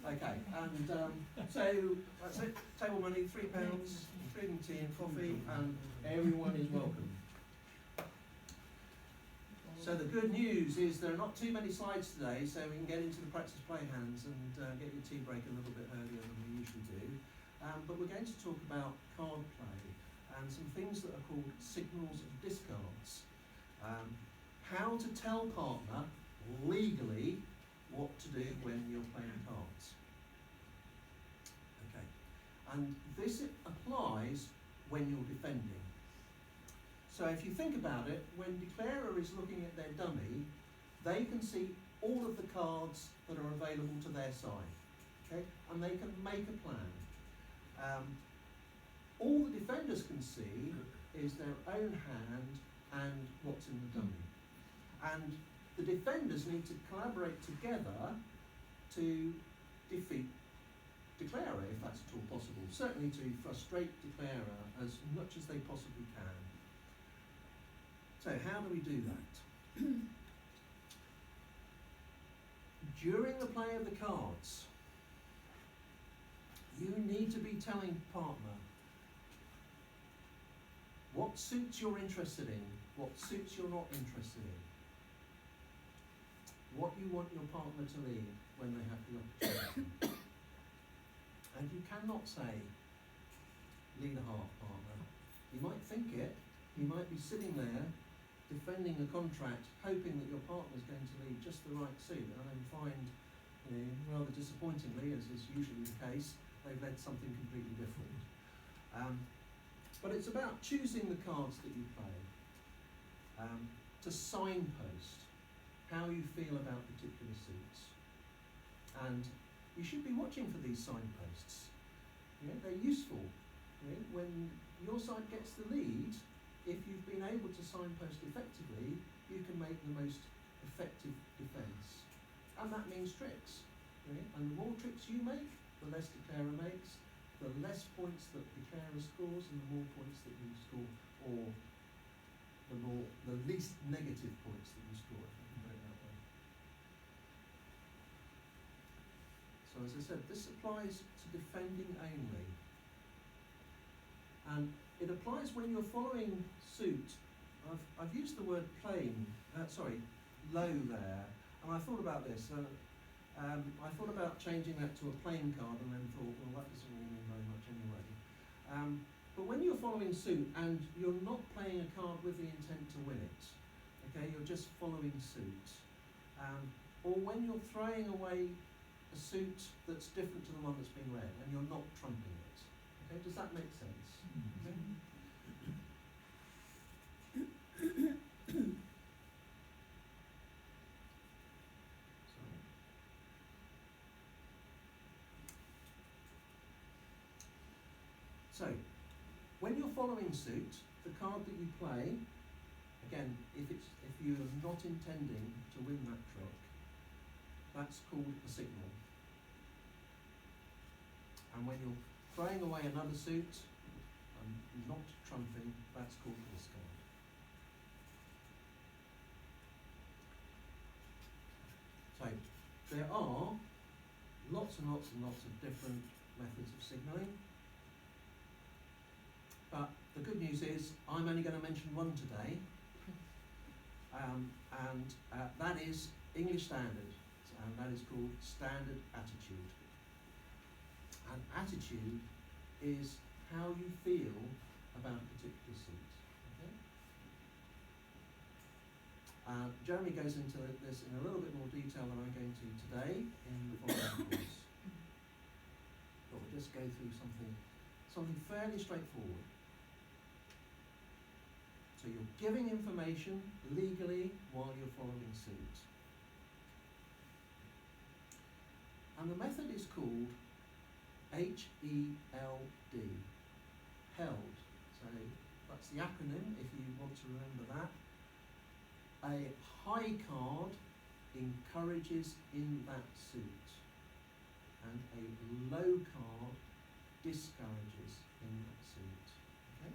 Okay, and so that's it. Table money, £3, including tea and coffee, and everyone is welcome. So the good news is there are not too many slides today, so we can get into the practice play hands and get your tea break a little bit earlier than we usually do. But we're going to talk about card play and some things that are called signals of discards. How to tell partner legally what to do when you're playing cards. Okay, and this applies when you're defending. So if you think about it, when declarer is looking at their dummy, they can see all of the cards that are available to their side, okay, and they can make a plan. All the defenders can see is their own hand and what's in the dummy. And the defenders need to collaborate together to defeat declarer, if that's at all possible. Certainly to frustrate declarer as much as they possibly can. So how do we do that? During the play of the cards, you need to be telling partner what suits you're interested in, what suits you're not interested in, what you want your partner to lead when they have the opportunity. And you cannot say, lead a half, partner. You might think it, you might be sitting there defending a contract, hoping that your partner's going to lead just the right suit, and then find, rather disappointingly, as is usually the case, they've led something completely different. But it's about choosing the cards that you play, to signpost how you feel about particular suits. And you should be watching for these signposts. They're useful. When your side gets the lead, if you've been able to signpost effectively, you can make the most effective defence. And that means tricks. And the more tricks you make, the less declarer makes, the less points that declarer scores, and the more points that you score, or the least negative points that you score, if I can put it that way. So as I said, this applies to defending only. And it applies when you're following suit. I've used the word low there, and I thought about this. I thought about changing that to a plain card, and then thought, well, that doesn't really mean very much anyway. But when you're following suit and you're not playing a card with the intent to win it, okay, you're just following suit. Or when you're throwing away a suit that's different to the one that's been read, and you're not trumping it. Okay, does that make sense? Okay. So, when you're following suit, the card that you play, again, if you are not intending to win that trick, that's called a signal. And when you're throwing away another suit and not trumping, that's called a discard. So there are lots and lots and lots of different methods of signalling. But the good news is I'm only going to mention one today, and that is English Standard, and that is called Standard Attitude. And attitude is how you feel about a particular suit. Okay? Jeremy goes into this in a little bit more detail than I'm going to today in the following course. But we'll just go through something fairly straightforward. So you're giving information legally while you're following suit. And the method is called HELD, held. So that's the acronym if you want to remember that. A high card encourages in that suit, and a low card discourages in that suit. Okay?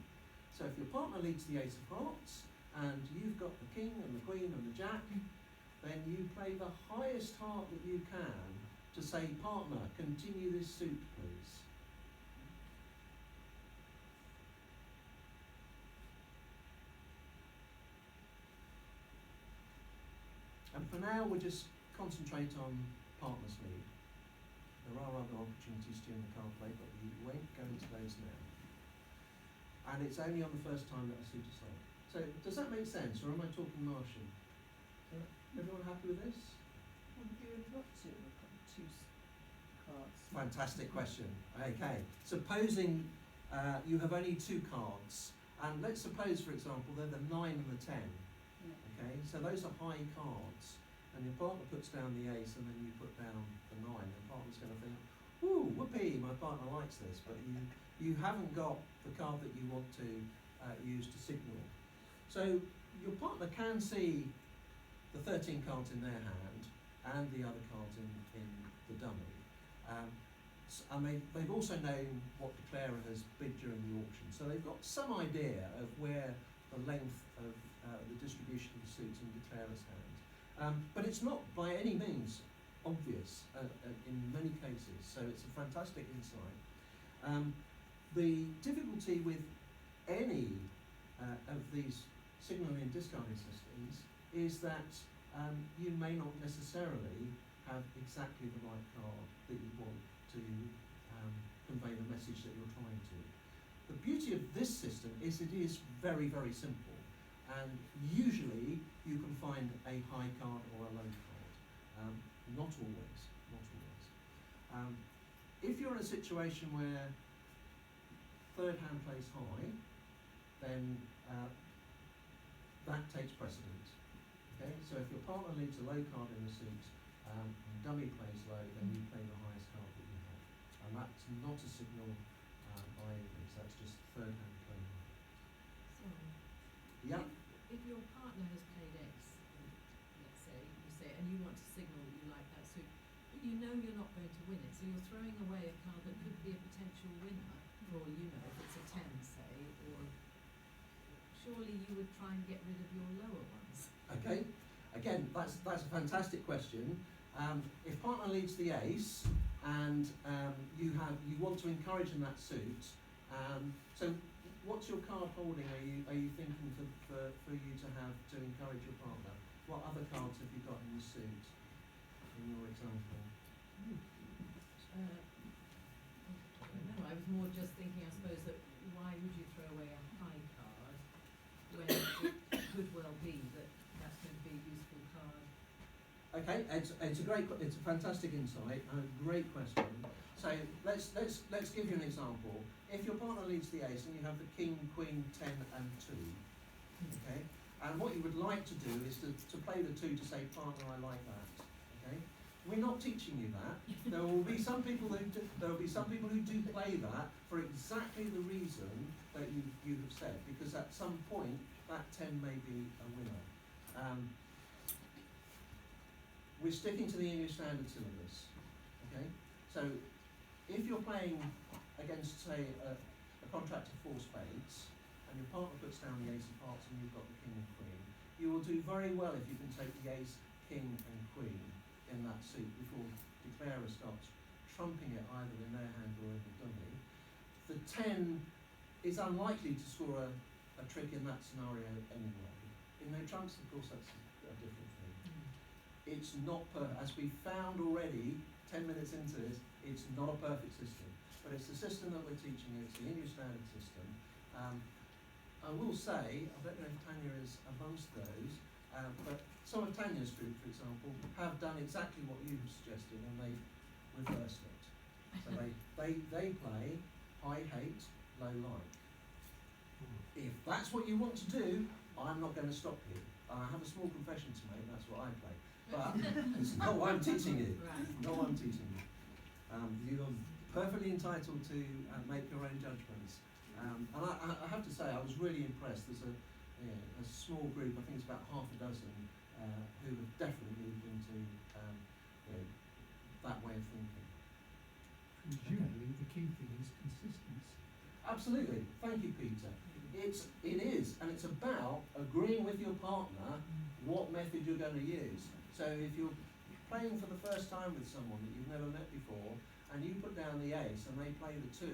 So if your partner leads the Ace of Hearts and you've got the King and the Queen and the Jack, then you play the highest heart that you can to say, partner, continue this suit, please. And for now, we'll just concentrate on partner's lead. There are other opportunities during the card play, but we won't go into those now. And it's only on the first time that a suit is sold. So, does that make sense, or am I talking Martian? Everyone happy with this? Well, you've got two cards. Fantastic question. Okay, supposing you have only 2 cards, and let's suppose, for example, they're the 9 and the 10. Yeah. Okay, so those are high cards, and your partner puts down the ace, and then you put down the 9. And the partner's going to think, "Ooh, whoopee! My partner likes this," but you haven't got the card that you want to use to signal. So your partner can see the 13 cards in their hand and the other cards in the dummy. And they've also known what declarer has bid during the auction. So they've got some idea of where the length of the distribution of the suits in declarer's hand. But it's not by any means obvious in many cases, so it's a fantastic insight. The difficulty with any of these signalling and discarding systems is that you may not necessarily have exactly the right card that you want to convey the message that you're trying to. The beauty of this system is it is very, very simple, and usually you can find a high card or a low card. Not always, not always. If you're in a situation where third hand plays high, then that takes precedence. Okay, so if your partner leads a low card in the suit and dummy plays low, then you play the highest card that you have. And that's not a signal by any means, that's just third hand playing high. Sorry. Yeah. If your partner has played ace, let's say, you say, and you want to signal that you like that suit, but you know you're not going to win it, so you're throwing away a card that could be a potential winner, for all you know, if it's a 10, say, or surely you would try and get rid of your lower ones. Okay, again, that's a fantastic question. If partner leads the ace and you want to encourage in that suit, so what's your card holding? Are you thinking for you to have to encourage your partner? What other cards have you got in the suit in your example? I don't know, I was more just thinking, I suppose, that why would you throw away a high card when it could well be that that's going to be a useful card? Okay, it's a fantastic insight and a great question. So let's give you an example. If your partner leads the ace and you have the king, queen, 10 and 2, okay, and what you would like to do is to play the 2 to say, partner, I like that, okay? We're not teaching you that. There will be some people who do play that for exactly the reason that you have said, because at some point that 10 may be a winner. We're sticking to the English Standard Syllabus, okay? So if you're playing against, say, a contract of 4 spades, and your partner puts down the ace of hearts and you've got the king and queen, you will do very well if you can take the ace, king and queen in that suit before declarer starts trumping it either in their hand or in the dummy. The 10 is unlikely to score a trick in that scenario anyway. In no trumps, of course, that's a different thing. It's not as we found already 10 minutes into this, it's not a perfect system, but it's the system that we're teaching you. It's the English Standard System. I will say, I don't know if Tanya is amongst those, but some of Tanya's group, for example, have done exactly what you've suggested, and they've reversed it. So they play high hate, low like. If that's what you want to do, I'm not going to stop you. I have a small confession to make, that's what I play. But it's not what I'm teaching you. Right. Not what I'm teaching you. You are perfectly entitled to make your own judgments. And I have to say, I was really impressed. There's a small group, I think it's about half a dozen, who have definitely moved into that way of thinking. Presumably, the key thing is consistency. Absolutely. Thank you, Peter. It is, and it's about agreeing with your partner what method you're going to use. So if your playing for the first time with someone that you've never met before, and you put down the ace and they play the 2,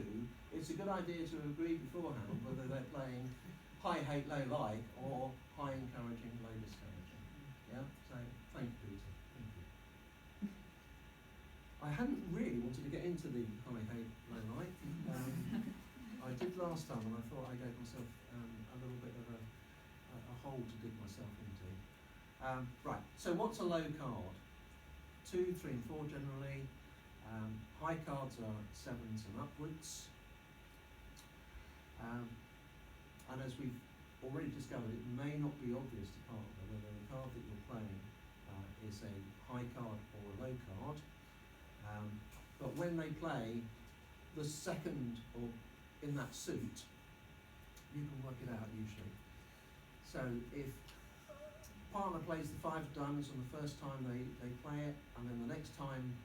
it's a good idea to agree beforehand whether they're playing high hate, low like, or high encouraging, low discouraging. Yeah? So, thank you, Peter. Thank you. I hadn't really wanted to get into the high hate, low like. I did last time, and I thought I gave myself a little bit of a hole to dig myself into. Right, so what's a low card? 2, 3 and 4 generally. High cards are 7s and upwards. And as we've already discovered, it may not be obvious to partner whether the card that you're playing is a high card or a low card. But when they play the second or in that suit, you can work it out usually. So if partner plays the 5 of diamonds on the first time they play it, and then the next time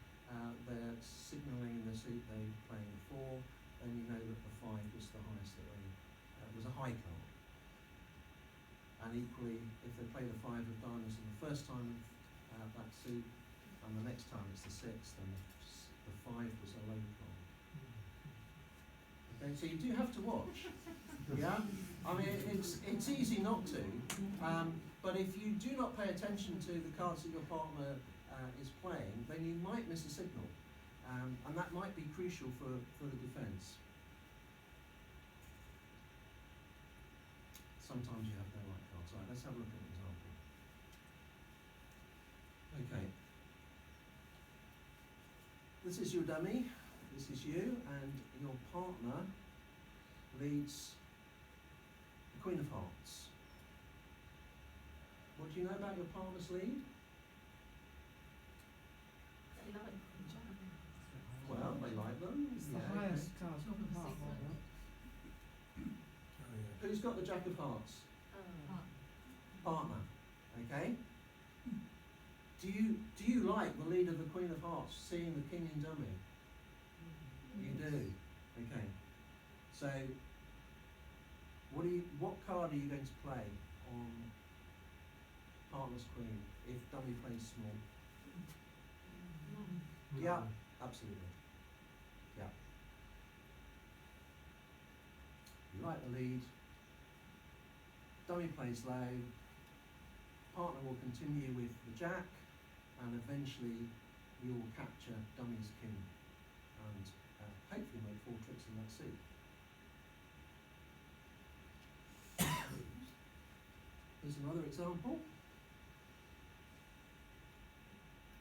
they're signalling in the suit they're playing the 4, then you know that the 5 was the highest that they was a high card. And equally, if they play the 5 of diamonds on the first time of that suit, and the next time it's the 6, then the 5 was a low card. Okay, so you do have to watch. Yeah, I mean it's easy not to, but if you do not pay attention to the cards that your partner is playing, then you might miss a signal, and that might be crucial for the defence. Sometimes you have no right cards. Right, let's have a look at an example. Okay, this is your dummy. This is you, and your partner leads the Queen of Hearts. What do you know about your partner's lead? They like the jack. Well, they like them. It's the yeah. highest card Top from of the half, secret. right? Who's got the Jack of Hearts? Partner. Okay. Do you like the lead of the Queen of Hearts, seeing the King in dummy? You do. Okay. So, what card are you going to play on partner's queen if dummy plays small? Yeah, absolutely. Yeah. You like the lead. Dummy plays low. Partner will continue with the jack, and eventually you will capture dummy's king and hopefully make 4 tricks in that suit. Here's another example.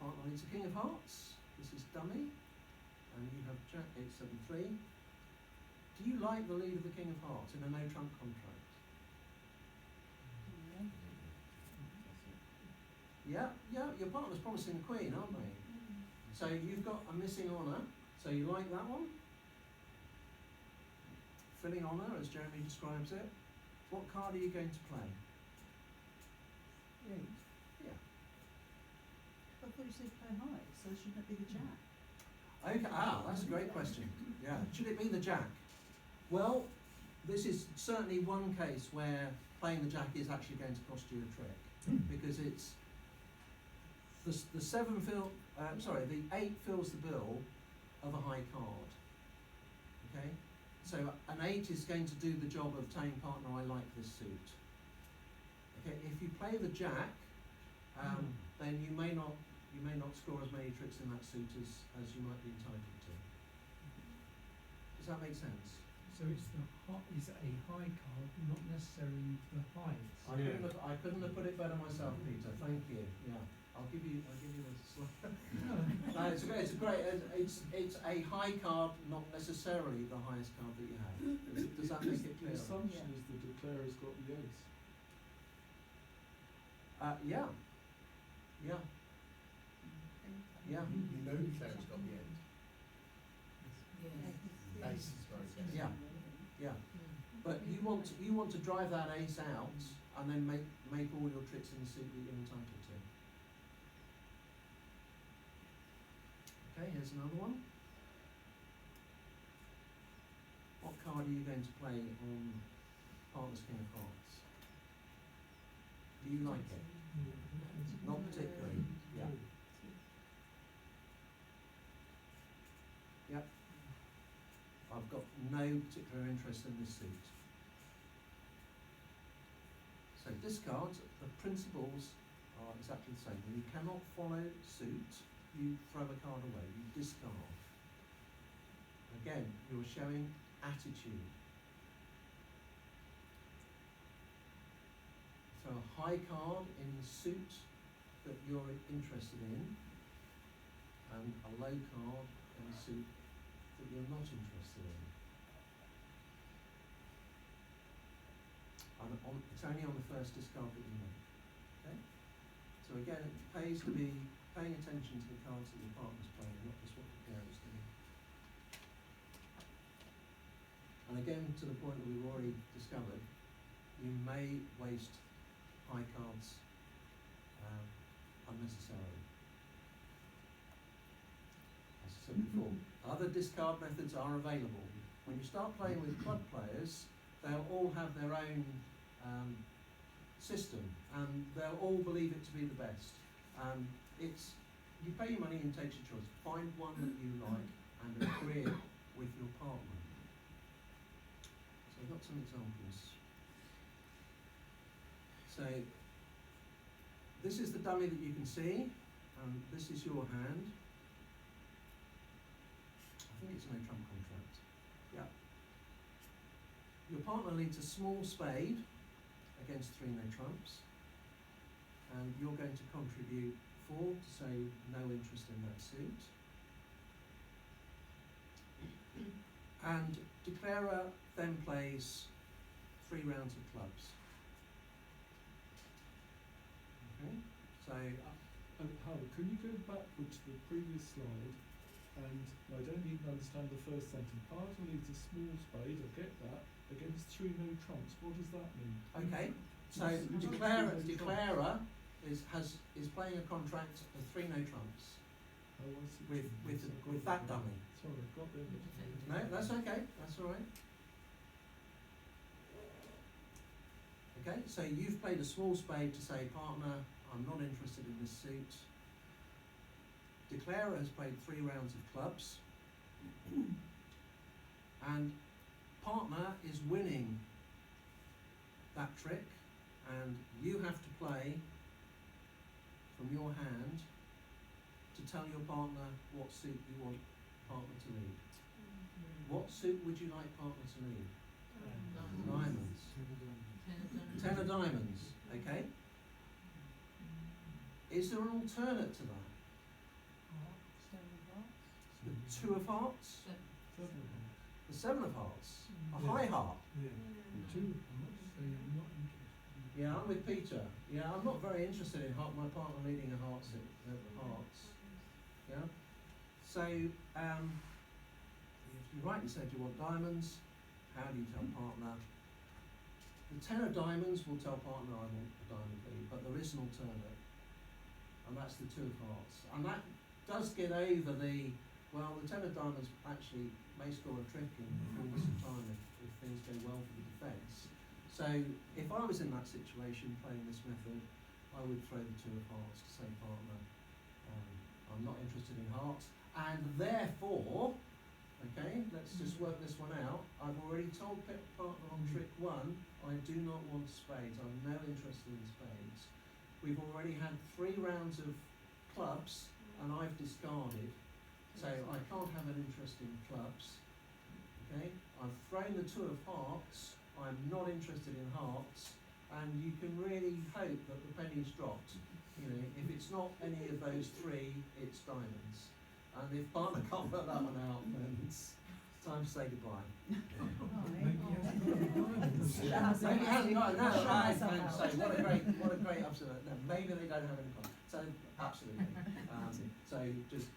Partner leads a King of Hearts. This is dummy, and you have Jack 8, 7, 3. Do you like the lead of the King of Hearts in a no trump contract? Yeah, your partner's promising the Queen, aren't they? So you've got a missing honour. So you like that one? Filling honour, as Jeremy describes it. What card are you going to play? 8. Yeah. I thought you said play high, so shouldn't it be the jack? Okay, that's a great question. Yeah, should it be the jack? Well, this is certainly one case where playing the jack is actually going to cost you a trick, because it's the 7 the 8 fills the bill of a high card. Okay, so an 8 is going to do the job of telling partner, I like this suit. Okay, if you play the jack, then you may not score as many tricks in that suit as you might be entitled to. Does that make sense? So it's a high card, not necessarily the highest. I couldn't have put it better myself, Peter. Thank you. Yeah, I'll give you the slide. No, it's a high card, not necessarily the highest card that you have. Does that make it clear? The assumption is the declarer's got the ace. Yeah. You know the declarer's got the end. Yeah. Ace is very good. Yeah. But you want to drive that ace out and then make all your tricks in the suit that you're entitled to. Okay, here's another one. What card are you going to play on partner's King of Hearts? Do you like it? Not particularly. Yeah. Yep. I've got no particular interest in this suit. So discards, the principles are exactly the same. When you cannot follow suit, you throw a card away, you discard. Again, you're showing attitude. Throw a high card in the suit that you're interested in, and a low card in a suit that you're not interested in. And it's only on the first discard that you make. Okay? So again, it pays to be paying attention to the cards that your partner's playing, not just what the parents do. And again, to the point that we've already discovered, you may waste high cards unnecessarily. As I said before, other discard methods are available. When you start playing with club players, they'll all have their own system, and they'll all believe it to be the best. It's you pay your money and take your choice. Find one that you like and agree it with your partner. So I've got some examples. So this is the dummy that you can see, and this is your hand. I think it's no trump contract. Yeah. Your partner leads a small spade against 3 no trumps, and you're going to contribute 4 to say no interest in that suit. And declarer then plays 3 rounds of clubs. Okay, so Howard, can you go backwards to the previous slide? And I don't even understand the first sentence. Partner leads a small spade, I get that, against 3 no trumps. What does that mean? okay, so Who's declarer is playing a contract of 3 no trumps Oh, I see. with that dummy. Sorry, I've got them. No, that's okay. That's all right. Okay, so you've played a small spade to say, partner, I'm not interested in this suit. Declarer has played 3 rounds of clubs, and partner is winning that trick, and you have to play from your hand to tell your partner what suit you want partner to lead. What suit would you like partner to lead? Diamonds. 10 of diamonds, okay? Is there an alternate to that? The 2 of hearts? The 7 of hearts? A high heart? I'm not saying I'm not interested. Yeah, I'm with Peter. Yeah, I'm not very interested in my partner leading a hearts at hearts. Yeah? So, you rightly said you want diamonds. How do you tell partner? The 10 of diamonds will tell partner I want the diamond lead, but there is an alternate, and that's the 2 of hearts. And that does get over the 10 of diamonds actually may score a trick in the fullness of time if things go well for the defence. So if I was in that situation playing this method, I would throw the 2 of hearts to say partner, I'm not interested in hearts, and therefore, okay, let's just work this one out. I've already told partner on trick 1, I do not want spades. I'm no interest in spades. We've already had 3 rounds of clubs, and I've discarded, so I can't have an interest in clubs. Okay, I've thrown the 2 of hearts. I'm not interested in hearts, and you can really hope that the penny's dropped. You know, if it's not any of those 3, it's diamonds. And if partner can't put that one out, then it's time to say goodbye. Maybe he hasn't got any diamonds. Maybe it hasn't got no, Shut I myself can out. say what a great observation. No, maybe they don't have any fun. So absolutely. So just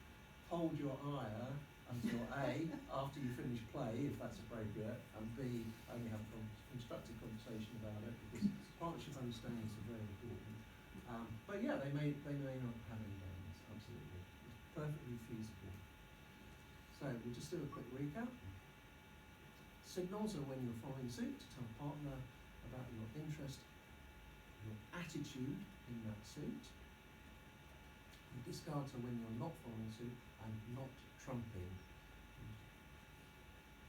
hold your ire until A, after you finish play, if that's appropriate, and B, only have a constructive conversation about it, because partnership understandings are very important. But yeah, they may not have any diamonds. Absolutely, it's perfectly feasible. So we'll just do a quick recap. Signals are when you're following suit to tell partner about your interest, your attitude in that suit. And discards are when you're not following suit and not trumping. And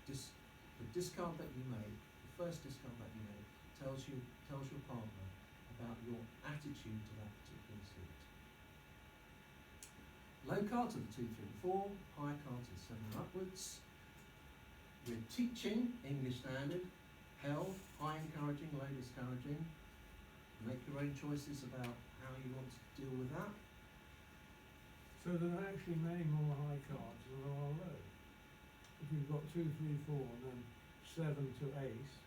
the discard that you make, the first discard that you make, tells your partner about your attitude to that particular suit. Low card to the 2, 3 and 4, high card to the 7 and upwards. We're teaching English Standard, held, high encouraging, low discouraging. Make your own choices about how you want to deal with that. So there are actually many more high cards than there are low. If you've got 2, 3, 4 and then 7 to ace.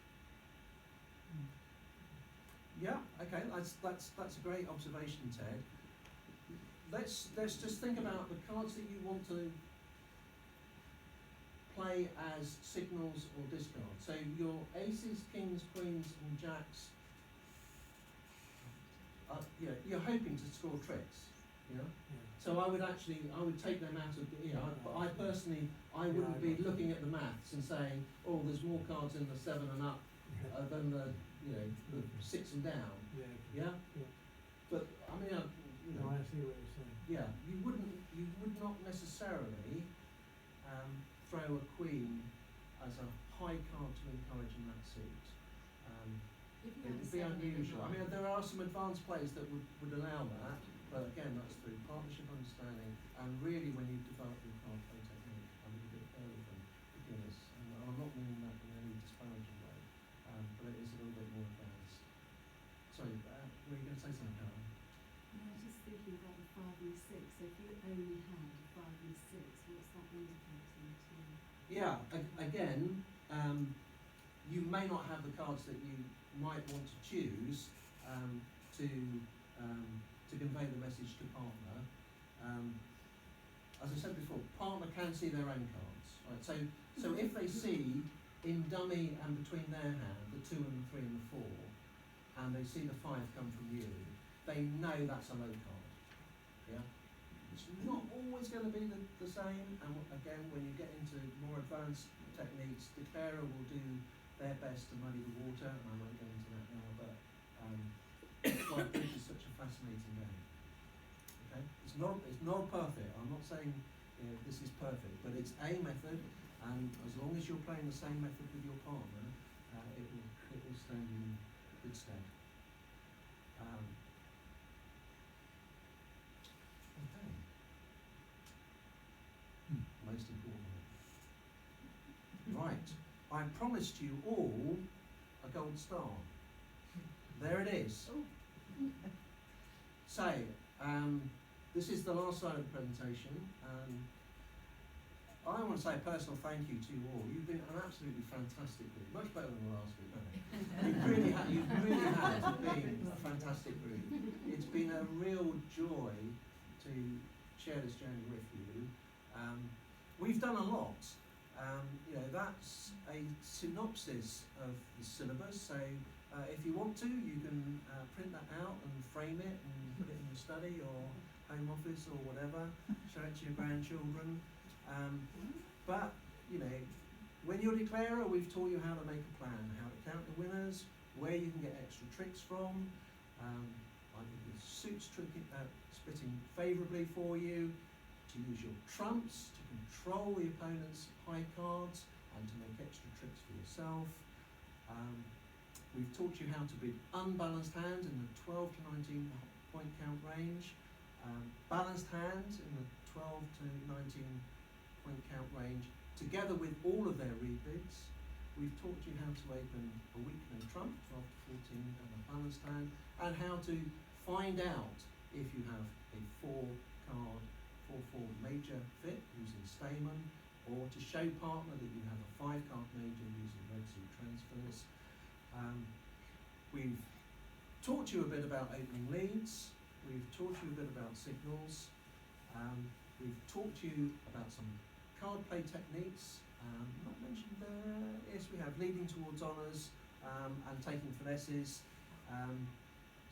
Yeah, okay, that's a great observation, Ted. Let's just think about the cards that you want to play as signals or discards. So your aces, kings, queens and jacks, you're hoping to score tricks, yeah? So I would take them out of, but I personally, I wouldn't be looking at the maths and saying, oh, there's more cards in the 7 and up than the 6 and down, yeah? But, I mean, No, I see what you're saying. yeah, you would not necessarily throw a queen as a high card to encourage in that suit. If you It had would a be 7 and a unusual. I mean, 9, there are some advanced players that would allow that, but again, that's through partnership understanding and really when you develop your card play technique a little bit earlier than beginners. And I'm not meaning that in any disparaging way, but it is a little bit more advanced. Sorry, were you going to say something, Karen? No, I was just thinking about the 5e6. So if you only had a 5e6, what's that indicating to you? Yeah, again, you may not have the cards that you might want to choose to convey the message to partner. As I said before, partner can see their own cards, right? So if they see in dummy and between their hand the 2 and the 3 and the 4, and they see the 5 come from you, they know that's a low card. Yeah. It's not always going to be the same, and again, when you get into more advanced techniques, the declarer will do their best to muddy the water, and I won't go into that now, but that's why bridge is such a fascinating game. Okay, it's not perfect. I'm not saying this is perfect, but it's a method, and as long as you're playing the same method with your partner, it will stand you in good stead. Okay. Most important. Right. I promised you all a gold star. There it is. So, this is the last slide of the presentation. I want to say a personal thank you to you all. You've been an absolutely fantastic group, much better than the last group, haven't you? You've really had been a fantastic group. It's been a real joy to share this journey with you. We've done a lot. That's a synopsis of the syllabus. So if you want to, you can print that out and frame it and put it in your study or home office or whatever. Show it to your grandchildren. But when you're a declarer, we've taught you how to make a plan, how to count the winners, where you can get extra tricks from. I think the suits spitting favourably for you, to use your trumps to control the opponent's high cards and to make extra tricks for yourself. We've taught you how to bid unbalanced hand in the 12 to 19 point count range, balanced hand in the 12 to 19 point count range, together with all of their rebids. We've taught you how to open a weak no trump, 12 to 14 and a balanced hand, and how to find out if you have a 4-card 4-4 major fit using Stayman, or to show partner that you have a 5-card major using red suit transfers. We've taught you a bit about opening leads. We've taught you a bit about signals. We've taught you about some card play techniques. Not mentioned there. Yes, we have leading towards honours and taking finesses.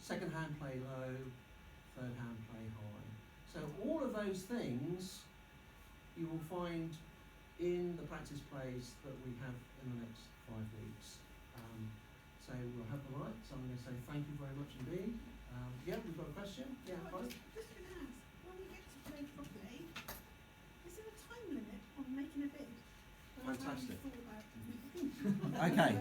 Second hand play low, third hand play high. So all of those things you will find in the practice plays that we have in the next 5 weeks. So we'll have the lights. I'm going to say thank you very much indeed. Yeah, we've got a question. Yeah, Well, just going to ask, when we get to play properly, is there a time limit on making a bid? Fantastic. Have you thought about Okay.